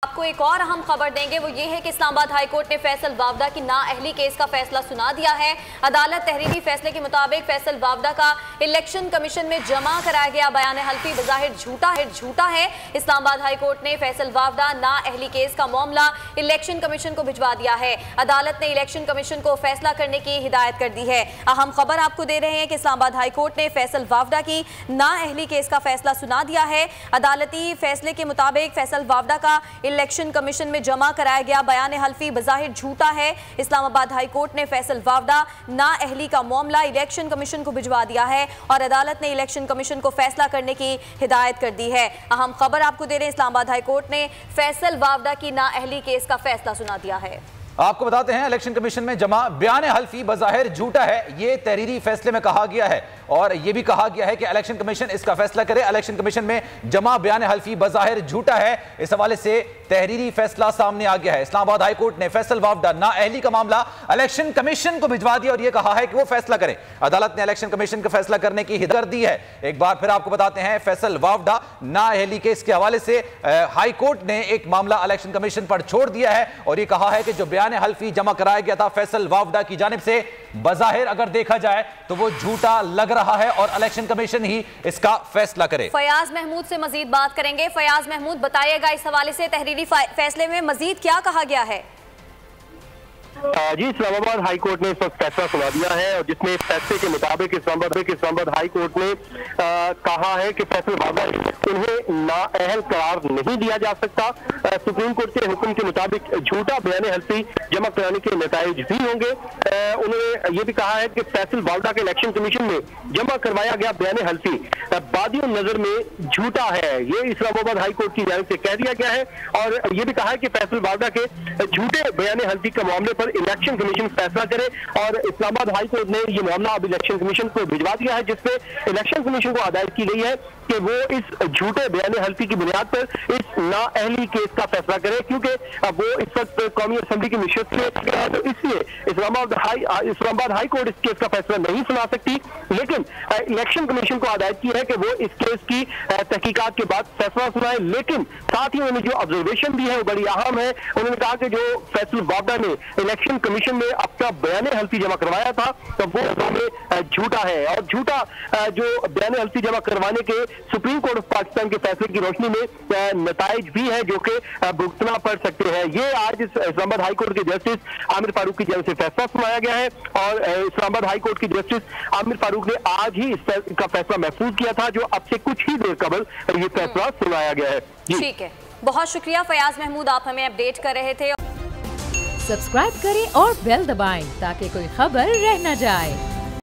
आपको एक और अहम खबर देंगे, वो ये है कि इस्लामाबाद हाई कोर्ट ने फैसल वावदा की नाअहली केस का फैसला सुना दिया है। अदालत तहरीरी फैसले के मुताबिक फैसल वावदा का इलेक्शन कमीशन में जमा कराया गया बयान हल्फी बज़ाहिर झूठा है। इस्लामाबाद हाई कोर्ट ने फैसल वावदा नाअहली केस का मामला इलेक्शन कमीशन को भिजवा दिया है। अदालत ने इलेक्शन कमीशन को फैसला करने की हिदायत कर दी है। अहम खबर आपको दे रहे हैं कि इस्लामाबाद हाई कोर्ट ने फैसल वावदा की नाअहली केस का फैसला सुना दिया है। अदालती फैसले के मुताबिक फैसल वावदा का इलेक्शन कमीशन में जमा कराया गया बयान हल्फी बज़ाहिर झूठा है। इस्लामाबाद हाई कोर्ट ने फैसल वावदा नाअहली का मामला इलेक्शन कमीशन को भिजवा दिया है और अदालत ने इलेक्शन कमीशन को फैसला करने की हिदायत कर दी है। अहम खबर आपको दे रहे हैं, इस्लामाबाद हाई कोर्ट ने फैसल वावदा की नाअहली केस का फैसला सुना दिया है। आपको बताते हैं, इलेक्शन कमीशन में जमा बयान हल्फी बज़ाहिर झूठा है, ये तहरीरी फैसले में कहा गया है और यह भी कहा गया है कि इलेक्शन कमीशन इसका फैसला करे। इलेक्शन कमीशन में जमा बयान हल्फी बज़ाहिर झूठा है, इस हवाले से तहरीरी फैसला सामने आ गया है। इस्लामाबाद हाई कोर्ट ने फैसल वावदा नाअहली का मामला इलेक्शन कमीशन को भिजवा दिया और यह कहा है कि वो फैसला करे। अदालत ने इलेक्शन कमीशन का फैसला करने की हिदायत कर दी है। एक बार फिर आपको बताते हैं, फैसल वावदा नाअहली केस के हवाले से हाई कोर्ट ने एक मामला इलेक्शन कमीशन पर छोड़ दिया है और यह कहा है कि जो बयान हल्फी जमा कराया गया था फैसल वावदा की जानिब से, बज़ाहिर अगर देखा जाए तो वो झूठा लग रहा है और इलेक्शन कमीशन ही इसका फैसला करे। फयाज महमूद से मजीद बात करेंगे। फयाज महमूद, बताइएगा इस हवाले से तहरीरी फैसले में मजीद क्या कहा गया है? जी, इस्लामाबाद हाई कोर्ट ने इस वक्त फैसला सुना दिया है और जिसमें फैसले के मुताबिक इस्लामाबाद हाई कोर्ट ने कहा है कि फैसल वावदा उन्हें नाअहल करार नहीं दिया जा सकता। सुप्रीम कोर्ट के हुक्म के मुताबिक झूठा बयान हल्फी जमा कराने के नताइज भी होंगे। उन्होंने ये भी कहा है कि फैसल वावदा के इलेक्शन कमीशन में जमा करवाया गया बयान हल्फी बादियों नजर में झूठा है, ये इस्लामाबाद हाई कोर्ट की जानिब से कह दिया गया है। और ये भी कहा है कि फैसल वावदा के झूठे बयान हल्फी के मामले पर इलेक्शन कमीशन फैसला करे और इस्लामाबाद हाई कोर्ट ने ये मामला अब इलेक्शन कमीशन को भिजवा दिया है, जिसपे इलेक्शन कमीशन को हिदायत की गई है कि वो इस झूठे बयान हल्फी की बुनियाद पर इस नाअहली केस का फैसला करे, क्योंकि अब वो इस वक्त कौमी असम्बली की निशस्त में है, तो इसलिए इस्लामाबाद हाई कोर्ट इस केस का फैसला नहीं सुना सकती। लेकिन इलेक्शन कमीशन को हिदायत की है कि वो इस केस की तहकीकात के बाद फैसला सुनाए। लेकिन साथ ही उन्होंने जो ऑब्जर्वेशन दी है वो बड़ी अहम है। उन्होंने कहा कि जो फैसल वावदा ने इलेक्शन कमीशन में अपना बयान हल्फी जमा करवाया था तो वो झूठा है और झूठा जो बयान हल्फी जमा करवाने के सुप्रीम कोर्ट ऑफ पाकिस्तान के फैसले की रोशनी में नताइज भी है जो कि भुगतना पड़ सकते हैं। ये आज इस्लामाबाद हाई कोर्ट के जस्टिस आमिर फारूक की जानिब से फैसला सुनाया गया है और इस्लामाबाद हाई कोर्ट की जस्टिस आमिर फारूक ने आज ही इसका फैसला महफूज किया था, जो अब से कुछ ही देर कबल ये फैसला सुनाया गया है। ठीक है, बहुत शुक्रिया फयाज महमूद, आप हमें अपडेट कर रहे थे। सब्सक्राइब करें और बेल दबाएं ताकि कोई खबर रह न जाए।